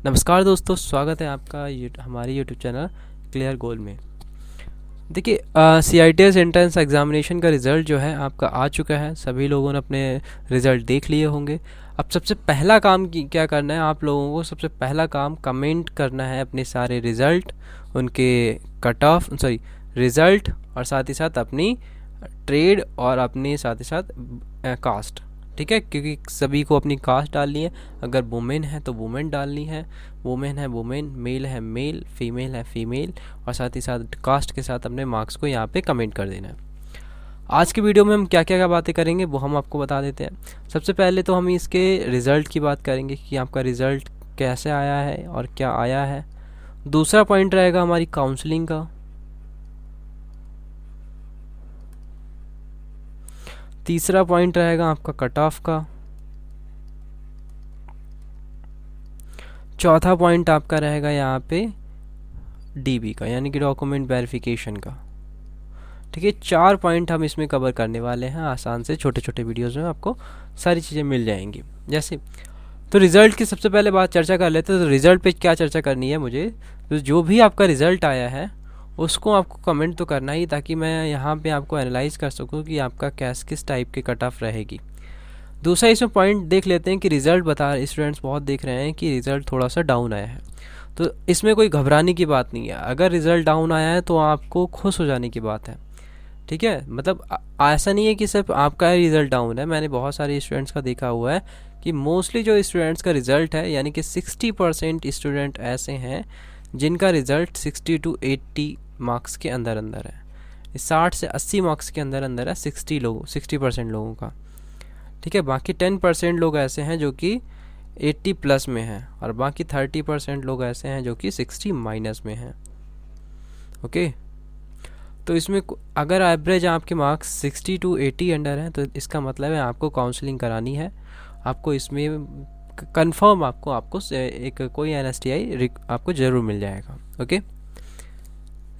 नमस्कार दोस्तों, स्वागत है आपका हमारे यूट्यूब चैनल क्लियर गोल में। देखिए, CITS एंट्रेंस एग्जामिनेशन का रिज़ल्ट जो है आपका आ चुका है। सभी लोगों ने अपने रिज़ल्ट देख लिए होंगे। अब सबसे पहला काम क्या करना है, आप लोगों को सबसे पहला काम कमेंट करना है अपने सारे रिज़ल्ट, उनके कट ऑफ रिज़ल्ट, और साथ ही साथ अपनी ट्रेड और अपने साथ ही साथ कास्ट। ठीक है, क्योंकि सभी को अपनी कास्ट डालनी है। अगर वुमेन है तो वुमेन डालनी है, वुमेन है वुमेन, मेल है मेल, फीमेल है फीमेल, और साथ ही साथ कास्ट के साथ अपने मार्क्स को यहाँ पे कमेंट कर देना है। आज की वीडियो में हम क्या क्या बातें करेंगे वो हम आपको बता देते हैं। सबसे पहले तो हम इसके रिज़ल्ट की बात करेंगे कि आपका रिज़ल्ट कैसे आया है और क्या आया है। दूसरा पॉइंट रहेगा हमारी काउंसलिंग का। तीसरा पॉइंट रहेगा आपका कट ऑफ का। चौथा पॉइंट आपका रहेगा यहाँ पे DB का, यानी कि डॉक्यूमेंट वेरिफिकेशन का। ठीक है, 4 पॉइंट हम इसमें कवर करने वाले हैं। आसान से छोटे छोटे वीडियोस में आपको सारी चीज़ें मिल जाएंगी। जैसे तो रिज़ल्ट की सबसे पहले बात चर्चा कर लेते हैं। तो रिज़ल्ट पे क्या चर्चा करनी है मुझे, तो जो भी आपका रिज़ल्ट आया है उसको आपको कमेंट तो करना ही, ताकि मैं यहाँ पे आपको एनालाइज कर सकूँ कि आपका किस टाइप की कट ऑफ रहेगी। दूसरा इसमें पॉइंट देख लेते हैं कि रिज़ल्ट स्टूडेंट्स बहुत देख रहे हैं कि रिज़ल्ट थोड़ा सा डाउन आया है। तो इसमें कोई घबराने की बात नहीं है। अगर रिज़ल्ट डाउन आया है तो आपको खुश हो जाने की बात है। ठीक है, मतलब ऐसा नहीं है कि सिर्फ आपका रिज़ल्ट डाउन है। मैंने बहुत सारे स्टूडेंट्स का देखा हुआ है कि मोस्टली जो स्टूडेंट्स का रिज़ल्ट है, यानी कि 60% स्टूडेंट ऐसे हैं जिनका रिज़ल्ट 60 to 80 मार्क्स के अंदर अंदर है। 60 से 80 मार्क्स के अंदर अंदर है 60% लोगों का। ठीक है, बाकी 10% लोग ऐसे हैं जो कि 80 प्लस में हैं, और बाकी 30% लोग ऐसे हैं जो कि 60 माइनस में हैं। ओके, तो इसमें अगर एवरेज आपके मार्क्स 60 to 80 अंडर हैं तो इसका मतलब है आपको काउंसलिंग करानी है। आपको इसमें कंफर्म आपको एक कोई NSTI आपको ज़रूर मिल जाएगा। ओके,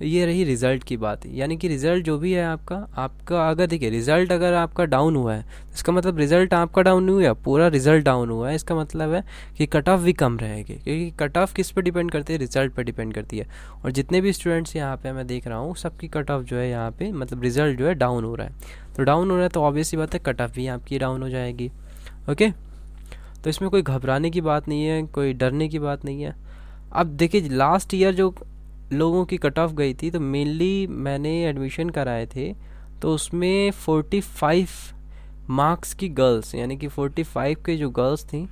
ये रही रिज़ल्ट की बात। यानी कि रिज़ल्ट जो भी है आपका अगर देखिए रिज़ल्ट अगर आपका डाउन हुआ है, इसका मतलब रिज़ल्ट आपका डाउन नहीं हुआ, पूरा रिज़ल्ट डाउन हुआ है। इसका मतलब है कि कट ऑफ भी कम रहेगी, क्योंकि कट ऑफ किस पे डिपेंड करती है, रिज़ल्ट पे डिपेंड करती है। और जितने भी स्टूडेंट्स यहाँ पे मैं देख रहा हूँ सबकी कट ऑफ जो है यहाँ पे, मतलब रिज़ल्ट जो है डाउन हो रहा है। तो डाउन हो रहा है तो ऑब्वियस सी बात है कट ऑफ भी आपकी डाउन हो जाएगी। ओके, तो इसमें कोई घबराने की बात नहीं है, कोई डरने की बात नहीं है। अब देखिए, लास्ट ईयर जो लोगों की कट ऑफ गई थी, तो मेनली मैंने एडमिशन कराए थे तो उसमें 45 मार्क्स की गर्ल्स, यानी कि 45 के जो गर्ल्स थी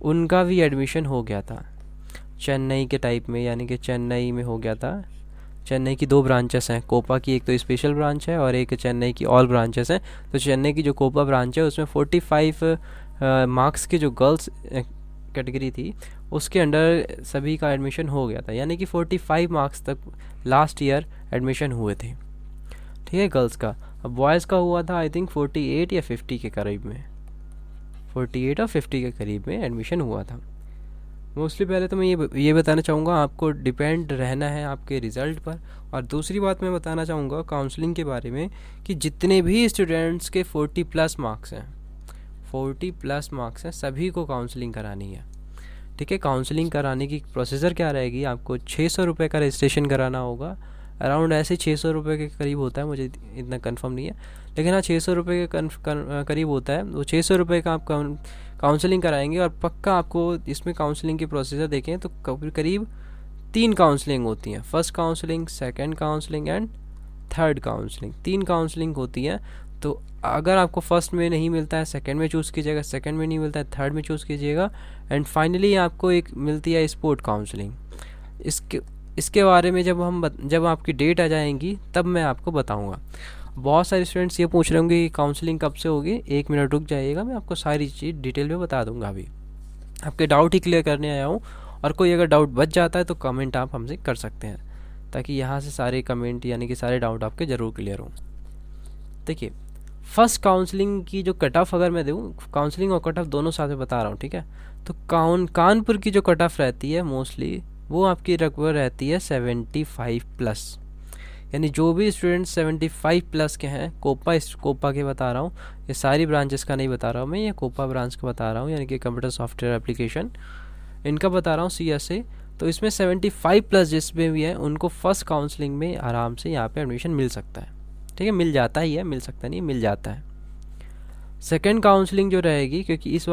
उनका भी एडमिशन हो गया था चेन्नई के टाइप में। यानी कि चेन्नई में हो गया था। चेन्नई की 2 ब्रांचेस हैं, कोपा की एक तो स्पेशल ब्रांच है और एक चेन्नई की ऑल ब्रांचेस हैं। तो चेन्नई की जो कोपा ब्रांच है उसमें 45 मार्क्स की जो गर्ल्स कैटेगरी थी उसके अंडर सभी का एडमिशन हो गया था। यानी कि 45 मार्क्स तक लास्ट ईयर एडमिशन हुए थे। ठीक है, गर्ल्स का। अब बॉयज़ का हुआ था आई थिंक 48 या 50 के करीब में, 48 और 50 के करीब में एडमिशन हुआ था मोस्टली। पहले तो मैं ये बताना चाहूँगा, आपको डिपेंड रहना है आपके रिज़ल्ट पर। और दूसरी बात मैं बताना चाहूँगा काउंसलिंग के बारे में, कि जितने भी स्टूडेंट्स के 40 प्लस मार्क्स हैं, 40 प्लस मार्क्स हैं, सभी को काउंसलिंग करानी है। ठीक है, काउंसलिंग कराने की प्रोसीजर क्या रहेगी, आपको 600 रुपये का रजिस्ट्रेशन कराना होगा। अराउंड ऐसे 600 रुपये के करीब होता है, मुझे इतना कंफर्म नहीं है, लेकिन हाँ 600 रुपये के करीब होता है। वो 600 रुपये का आप काउंसलिंग कराएंगे। और पक्का आपको इसमें काउंसलिंग की प्रोसीजर देखें तो करीब 3 काउंसलिंग होती हैं। First counselling, second counselling and third counselling, 3 counselling होती हैं। तो अगर आपको फर्स्ट में नहीं मिलता है सेकंड में चूज़ कीजिएगा, सेकंड में नहीं मिलता है थर्ड में चूज़ कीजिएगा, एंड फाइनली आपको एक मिलती है स्पोर्ट काउंसलिंग। इसके बारे में जब आपकी डेट आ जाएंगी तब मैं आपको बताऊंगा। बहुत सारे स्टूडेंट्स ये पूछ रहे होंगे कि काउंसलिंग कब से होगी। 1 मिनट रुक जाइएगा, मैं आपको सारी चीज़ डिटेल में बता दूंगा। अभी आपके डाउट ही क्लियर करने आया हूँ, और कोई अगर डाउट बच जाता है तो कमेंट आप हमसे कर सकते हैं, ताकि यहाँ से सारे कमेंट यानी कि सारे डाउट आपके ज़रूर क्लियर हों। देखिए, फर्स्ट काउंसलिंग की जो कट ऑफ अगर मैं दूँ, काउंसलिंग और कट ऑफ दोनों साथ में बता रहा हूँ। ठीक है, तो कानपुर की जो कट ऑफ रहती है मोस्टली वो आपकी लगभग रहती है 75 प्लस। यानी जो भी स्टूडेंट्स 75 प्लस के हैं, कोपा के बता रहा हूँ, ये सारी ब्रांचेस का नहीं बता रहा हूँ मैं, ये कोपा ब्रांच का बता रहा हूँ, यानी कि कंप्यूटर सॉफ्टवेयर एप्लीकेशन। इनका बता रहा हूँ CSA, तो इसमें 75 प्लस जिसमें भी है उनको फर्स्ट काउंसलिंग में आराम से यहाँ पे एडमिशन मिल सकता है। ठीक है, मिल जाता ही है, मिल सकता नहीं, मिल जाता है। सेकेंड काउंसलिंग जो रहेगी, क्योंकि इस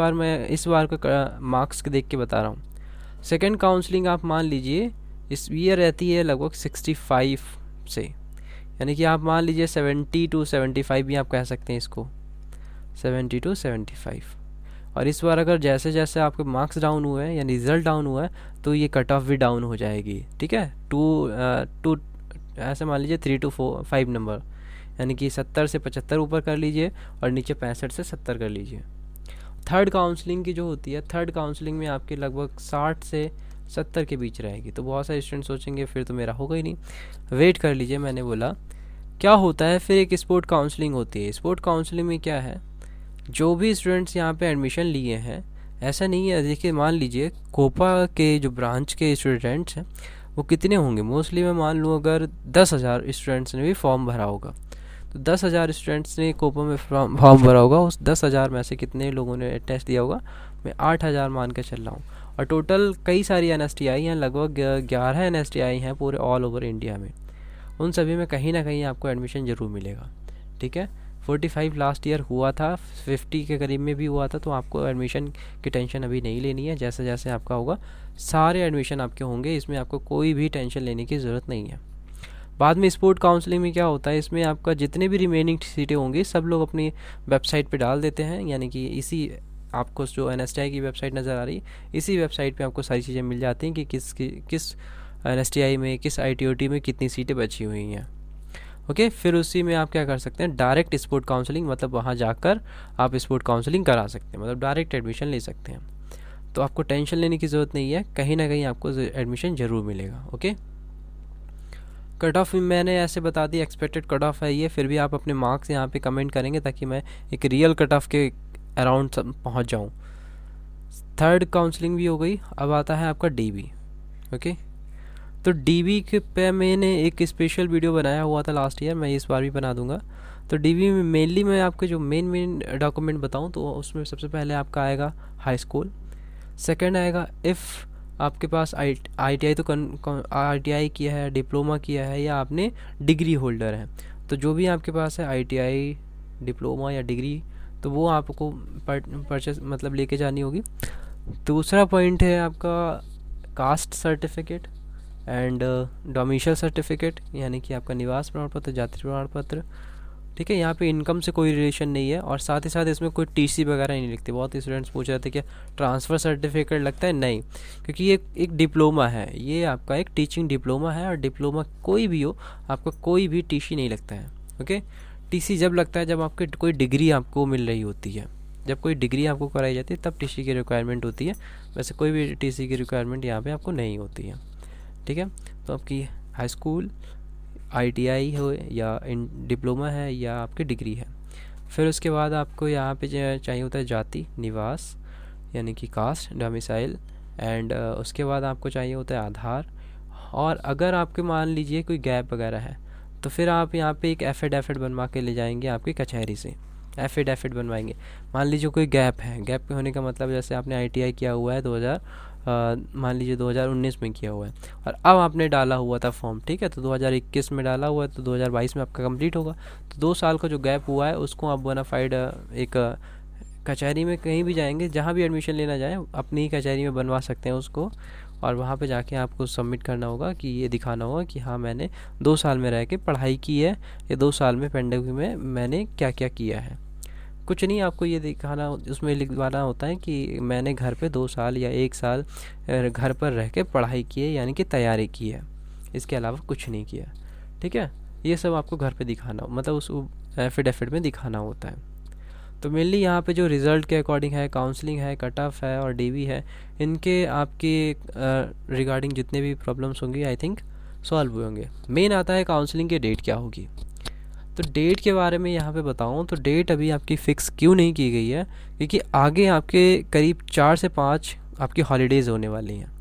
बार का मार्क्स देख के बता रहा हूँ, सेकेंड काउंसलिंग आप मान लीजिए इस ये रहती है लगभग 65 से, यानी कि आप मान लीजिए 70 to 75 भी आप कह सकते हैं इसको, 70 to 75। और इस बार अगर जैसे जैसे आपके मार्क्स डाउन हुए हैं या रिज़ल्ट डाउन हुआ है तो ये कट ऑफ भी डाउन हो जाएगी। ठीक है, टू ऐसे मान लीजिए 3 to 5 नंबर, यानी कि 70 से 75 ऊपर कर लीजिए और नीचे 65 से 70 कर लीजिए। थर्ड काउंसलिंग की जो होती है, थर्ड काउंसलिंग में आपके लगभग 60 से 70 के बीच रहेगी। तो बहुत सारे स्टूडेंट सोचेंगे फिर तो मेरा होगा ही नहीं, वेट कर लीजिए। मैंने बोला क्या होता है फिर, एक स्पोर्ट काउंसलिंग होती है। स्पोर्ट काउंसलिंग में क्या है, जो भी स्टूडेंट्स यहाँ पे एडमिशन लिए हैं, ऐसा नहीं है, देखिए मान लीजिए कोपा के जो ब्रांच के स्टूडेंट्स हैं वो कितने होंगे, मोस्टली मैं मान लूँ अगर 10,000 स्टूडेंट्स ने भी फॉर्म भरा होगा, तो 10,000 स्टूडेंट्स ने कोपा में फॉर्म भरा होगा, उस 10,000 में से कितने लोगों ने टेस्ट दिया होगा, मैं 8,000 मान के चल रहा हूँ। और टोटल कई सारी NSTI हैं, लगभग 11 NSTI हैं पूरे ऑल ओवर इंडिया में। उन सभी में कहीं ना कहीं आपको एडमिशन ज़रूर मिलेगा। ठीक है, 45 लास्ट ईयर हुआ था, 50 के करीब में भी हुआ था, तो आपको एडमिशन की टेंशन अभी नहीं लेनी है। जैसे जैसे आपका होगा सारे एडमिशन आपके होंगे, इसमें आपको कोई भी टेंशन लेने की ज़रूरत नहीं है। बाद में स्पोर्ट काउंसलिंग में क्या होता है, इसमें आपका जितने भी रिमेनिंग सीटें होंगी सब लोग अपनी वेबसाइट पे डाल देते हैं, यानी कि इसी आपको जो NSTI की वेबसाइट नज़र आ रही है, इसी वेबसाइट पे आपको सारी चीज़ें मिल जाती हैं कि किस NSTI में, किस ITOT में कितनी सीटें बची हुई हैं। ओके, फिर उसी में आप क्या कर सकते हैं, डायरेक्ट स्पोर्ट काउंसलिंग, मतलब वहाँ जाकर आप स्पोर्ट काउंसलिंग करा सकते हैं, मतलब डायरेक्ट एडमिशन ले सकते हैं। तो आपको टेंशन लेने की ज़रूरत नहीं है, कहीं ना कहीं आपको एडमिशन ज़रूर मिलेगा। ओके, कट ऑफ मैंने ऐसे बता दी, एक्सपेक्टेड कट ऑफ है ये, फिर भी आप अपने मार्क्स यहाँ पे कमेंट करेंगे ताकि मैं एक रियल कट ऑफ के अराउंड पहुँच जाऊँ। थर्ड काउंसलिंग भी हो गई, अब आता है आपका DB। ओके, तो DB के पे मैंने एक स्पेशल वीडियो बनाया हुआ था लास्ट ईयर, मैं इस बार भी बना दूंगा। तो DB में मेनली मैं आपके जो मेन डॉक्यूमेंट बताऊं तो उसमें सबसे पहले आपका आएगा हाई स्कूल, सेकंड आएगा इफ़ आपके पास ITI तो ITI किया है, डिप्लोमा किया है या आपने डिग्री होल्डर है, तो जो भी आपके पास है ITI, डिप्लोमा या डिग्री, तो वो आपको परचेस मतलब लेके जानी होगी। दूसरा पॉइंट है आपका caste certificate and domicile certificate, यानी कि आपका निवास प्रमाण पत्र, जाति प्रमाण पत्र। ठीक है, यहाँ पे इनकम से कोई रिलेशन नहीं है, और साथ ही साथ इसमें कोई TC वगैरह नहीं लिखते। बहुत स्टूडेंट्स पूछ रहे थे कि ट्रांसफ़र सर्टिफिकेट लगता है, नहीं, क्योंकि ये एक डिप्लोमा है, ये आपका एक टीचिंग डिप्लोमा है, और डिप्लोमा कोई भी हो आपका कोई भी TC नहीं लगता है। ओके, TC जब लगता है जब आपकी कोई डिग्री आपको मिल रही होती है, जब कोई डिग्री आपको कराई जाती है तब TC की रिक्वायरमेंट होती है, वैसे कोई भी TC की रिक्वायरमेंट यहाँ पे आपको नहीं होती है। ठीक है, तो आपकी हाई स्कूल, ITI हो या डिप्लोमा है या आपकी डिग्री है। फिर उसके बाद आपको यहाँ पे चाहिए होता है जाति, निवास यानी कि कास्ट, डोमिसाइल, एंड उसके बाद आपको चाहिए होता है आधार। और अगर आपके मान लीजिए कोई गैप वगैरह है तो फिर आप यहाँ पे एक एफिडेविट बनवा के ले जाएंगे आपकी कचहरी से, एफिडेविट बनवाएंगे। मान लीजिए कोई गैप है, गैप के होने का मतलब जैसे आपने ITI किया हुआ है मान लीजिए 2019 में किया हुआ है, और अब आपने डाला हुआ था फॉर्म, ठीक है, तो 2021 में डाला हुआ है, तो 2022 में आपका कंप्लीट होगा। तो 2 साल का जो गैप हुआ है उसको आप बोनाफाइड एक कचहरी में कहीं भी जाएंगे, जहाँ भी एडमिशन लेना जाए अपनी ही कचहरी में बनवा सकते हैं उसको, और वहाँ पे जाके आपको सबमिट करना होगा कि ये दिखाना होगा कि हाँ मैंने 2 साल में रह के पढ़ाई की है, या 2 साल में पेंडेमिक में मैंने क्या क्या किया है। कुछ नहीं, आपको ये दिखाना, उसमें लिखवाना होता है कि मैंने घर पे 2 साल या 1 साल घर पर रह के पढ़ाई की है, यानी कि तैयारी की है, इसके अलावा कुछ नहीं किया। ठीक है, ये सब आपको घर पे दिखाना, मतलब उस एफिडेविट में दिखाना होता है। तो मेनली यहाँ पे जो रिज़ल्ट के अकॉर्डिंग है, काउंसलिंग है, कट ऑफ है और DB है, इनके आपके रिगार्डिंग जितने भी प्रॉब्लम्स होंगी आई थिंक सॉल्व हुए होंगे। मेन आता है काउंसलिंग की डेट क्या होगी। तो डेट के बारे में यहाँ पे बताऊँ तो डेट अभी आपकी फ़िक्स क्यों नहीं की गई है, क्योंकि आगे आपके करीब 4 से 5 आपकी हॉलीडेज़ होने वाली हैं।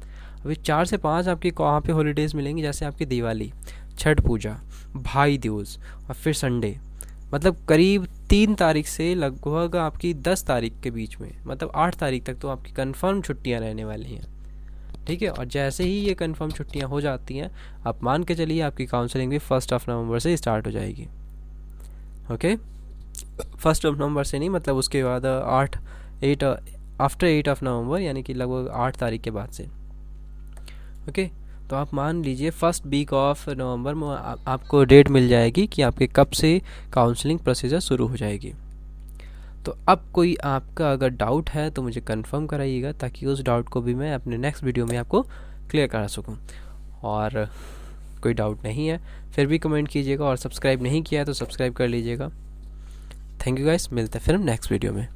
अभी 4 से 5 आपकी कहाँ पे हॉलीडेज़ मिलेंगी, जैसे आपकी दिवाली, छठ पूजा, भाई दूज और फिर संडे, मतलब करीब 3 तारीख से लगभग आपकी 10 तारीख के बीच में, मतलब 8 तारीख तक तो आपकी कंफर्म छुट्टियां रहने वाली हैं। ठीक है। और जैसे ही ये कंफर्म छुट्टियां हो जाती हैं, आप मान के चलिए आपकी काउंसलिंग भी 1 नवंबर से स्टार्ट हो जाएगी। ओके, 1 नवंबर से नहीं, मतलब उसके बाद 8 आफ्टर 8 नवंबर, यानी कि लगभग 8 तारीख के बाद से। ओके, तो आप मान लीजिए फर्स्ट वीक ऑफ नवंबर में आपको डेट मिल जाएगी कि आपके कब से काउंसलिंग प्रोसीजर शुरू हो जाएगी। तो अब कोई आपका अगर डाउट है तो मुझे कंफर्म कराइएगा, ताकि उस डाउट को भी मैं अपने नेक्स्ट वीडियो में आपको क्लियर करा सकूं। और कोई डाउट नहीं है फिर भी कमेंट कीजिएगा, और सब्सक्राइब नहीं किया है तो सब्सक्राइब कर लीजिएगा। थैंक यू गाइस, मिलते हैं फिर हम नेक्स्ट वीडियो में।